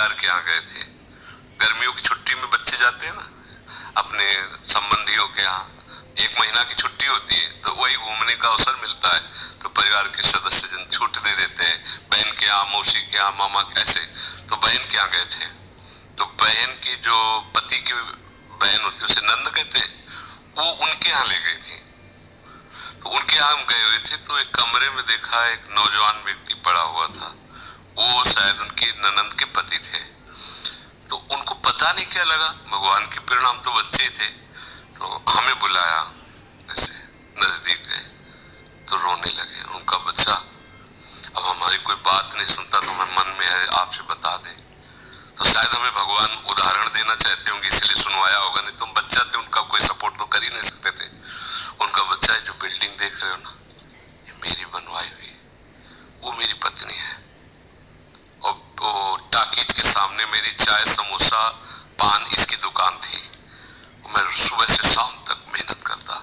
रिश्तेदार के यहाँ गए थे। गर्मियों की छुट्टी में बच्चे जाते हैं ना अपने संबंधियों के यहाँ, 1 महीना की छुट्टी होती है, तो वही घूमने का अवसर मिलता है, तो परिवार के सदस्य जन छूट दे देते हैं, बहन के यहाँ, मौसी के यहाँ, मामा के ऐसे। तो बहन के यहाँ गए थे, तो बहन की जो पति की बहन होती है उसे नंद कहते हैं, वो उनके यहाँ ले गई थी। तो उनके यहाँ हम गए हुए थे, तो एक कमरे में देखा एक नौजवान व्यक्ति पड़ा हुआ था, वो शायद उनकी ननंद के पति थे। तो उनको पता नहीं क्या लगा, भगवान के परिणाम, तो बच्चे थे, तो हमें बुलाया, ऐसे नजदीक गए तो रोने लगे। उनका बच्चा अब हमारी कोई बात नहीं सुनता, तो हमें मन में है आपसे बता दें, तो शायद हमें भगवान उदाहरण देना चाहते होंगे इसलिए सुनवाया होगा, नहीं तुम बच्चा थे, उनका कोई सपोर्ट तो कर ही नहीं सकते थे। उनका बच्चा है, जो बिल्डिंग देख रहे हो ना, ये मेरी बनवाई हुई, वो मेरी पत्नी है, और वो टाकीज के सामने मेरी चाय समोसा पान इसकी दुकान थी, मैं सुबह से शाम तक मेहनत करता,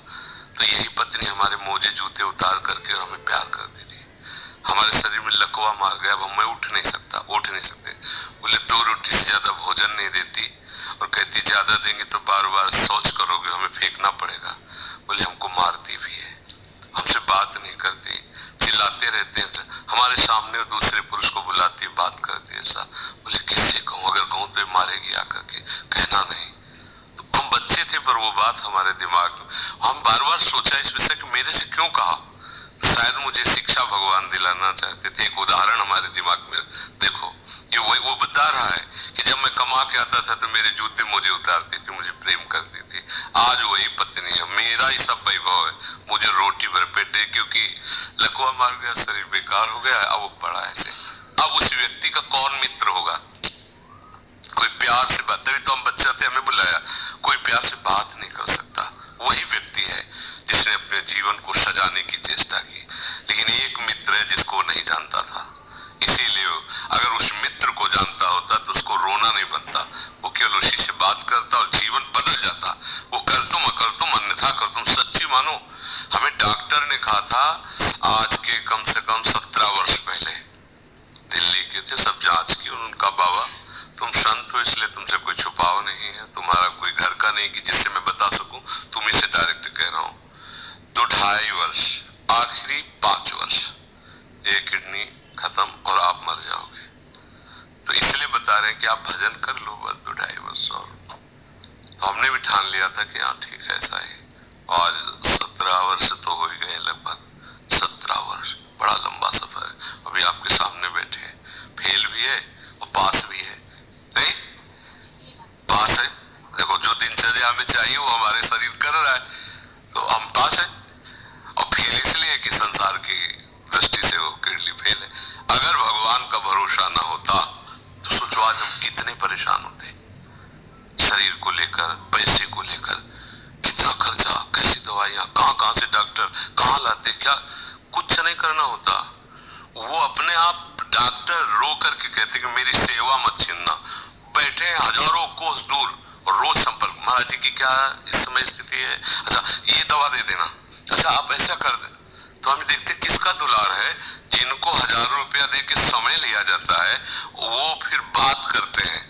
तो यही पत्नी हमारे मोजे जूते उतार करके और हमें प्यार करती थी। हमारे शरीर में लकवा मार गया, अब मैं उठ नहीं सकते। बोले 2 रोटी से ज्यादा भोजन नहीं देती, और कहती ज्यादा देंगे तो बार बार शौच करोगे, हमें फेंकना पड़ेगा। बोले हमको मारती भी है, हमसे बात नहीं करती, चिल्लाते रहते हैं, हमारे सामने दूसरे पुरुष को बुलाती है, बात करती है ऐसा। बोले किससे कहूँ, अगर कहूँ तो ये मारेगी आकर के, कहना नहीं। तो हम बच्चे थे, पर वो बात हमारे दिमाग में, हम बार बार सोचा इस विषय कि मेरे से क्यों कहा, तो शायद मुझे शिक्षा भगवान दिलाना चाहते थे, एक उदाहरण हमारे दिमाग में। देखो ये वो बता रहा है कि जब मैं कमा के आता था तो मेरे जूते मोजे उतारती थी, मुझे प्रेम करती थी, आज वही पत्नी है, मेरा ही सब वैभव है, मुझे रोटी भर पेट दे, क्योंकि लकवा मार गया, शरीर बेकार हो गया, अब वो पड़ा ऐसे। अब उस व्यक्ति का कौन मित्र होगा, कोई प्यार से बात, तभी तो हम बच्चा थे, हमें बुलाया, कोई प्यार से बात नहीं कर सकता, वही व्यक्ति है जिसने अपने जीवन को सजाने की चेष्टा की। लेकिन एक मित्र है जिसको वो नहीं जानता था, इसीलिए अगर उस मित्र को जानता होता तो उसको रोना नहीं बनता, वो केवल उसी से बात करता और जीवन बदल जाता। वो कर तुम अकर तुम अन्यथा कर तुम, सच्ची मानो। हमें डॉक्टर ने कहा था आज के कम से कम 17 वर्ष पहले, दिल्ली के थे, सब जांच की, और उनका बाबा तुम संत हो इसलिए तुमसे कोई छुपाव नहीं है, तुम्हारा कोई घर का नहीं कि जिससे मैं बता सकूं, तुम इसे डायरेक्ट कह रहा हूं। तो 2.5 वर्ष, आखिरी 5 वर्ष, ये किडनी खत्म और आप मर जाओगे। तो इसलिए बता रहे हैं कि आप भजन कर लो बस 2.5 वर्ष और। तो हमने भी ठान लिया था कि हाँ ठीक है ऐसा ही। आज 17 वर्ष तो हो ही गए, लगभग 17 वर्ष, बड़ा लंबा सफर है। अभी आपके सामने बैठे हैं, फेल भी है और पास भी है, नहीं पास है। देखो जो दिनचर्या में चाहिए वो हमारे शरीर कर रहा है, तो हम पास है, और फेल इसलिए कि संसार की दृष्टि से वो किडनी फेल है। अगर भगवान का भरोसा ना होता तो सोचो आज हम कितने परेशान होते, शरीर को लेकर, पैसे को लेकर, कितना खर्चा, कैसी दवाइयां, कहां से डॉक्टर, कहां लाते, क्या कुछ नहीं करना होता। वो अपने आप डॉक्टर रो करके कहते कि मेरी सेवा मत छीनना, बैठे हजारों कोस दूर और रोज संपर्क, महाराज जी की क्या इस समय स्थिति है, अच्छा ये दवा दे देना, अच्छा आप ऐसा कर दे। तो हम देखते किसका दुलार है, जिनको हजारों रुपया दे के समय लिया जाता है, वो फिर बात करते हैं,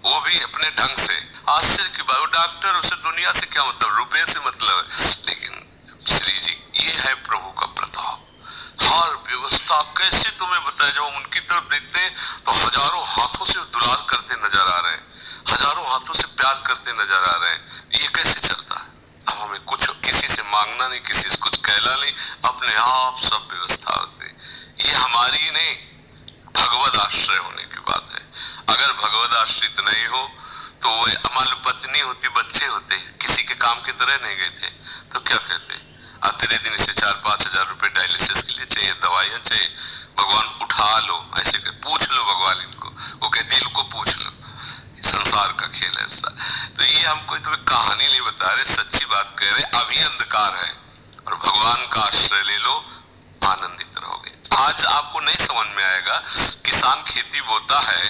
वो भी अपने ढंग से। आश्चर्य की बात, डॉक्टर उसे दुनिया से क्या मतलब, रुपये से मतलब है। लेकिन श्री जी ये है प्रभु का प्रताप, हर व्यवस्था कैसे तुम्हें बताया, जब हम उनकी तरफ देखते हैं तो हजारों हाथों से दुलार करते नजर आ रहे हैं, हजारों हाथों से प्यार करते नजर आ रहे हैं। ये कैसे चलता है? अब हमें कुछ किसी से मांगना नहीं, किसी से कुछ कहना नहीं, अपने आप सब व्यवस्था होती। ये हमारी नहीं, भगवद आश्रय होने की बात है। अगर भगवद आश्रित नहीं हो तो वो मान लो पत्नी होती, बच्चे होते, किसी के काम की तरह नहीं गए थे, तो क्या कहते, तेरे दिन से 4-5 हजार रुपए डायलिसिस के लिए चाहिए, दवाइयां चाहिए, भगवान उठा लो, ऐसे कर पूछ लो भगवान इनको, वो कहते दिल को पूछ लो, संसार का खेल है ऐसा। तो ये हम कोई तुम्हें कहानी नहीं बता रहे, सच्ची बात कह रहे, अभी अंधकार है और भगवान का आश्रय ले लो, आनंदित रहोगे। आज आपको नहीं समझ में आएगा, किसान खेती बोता है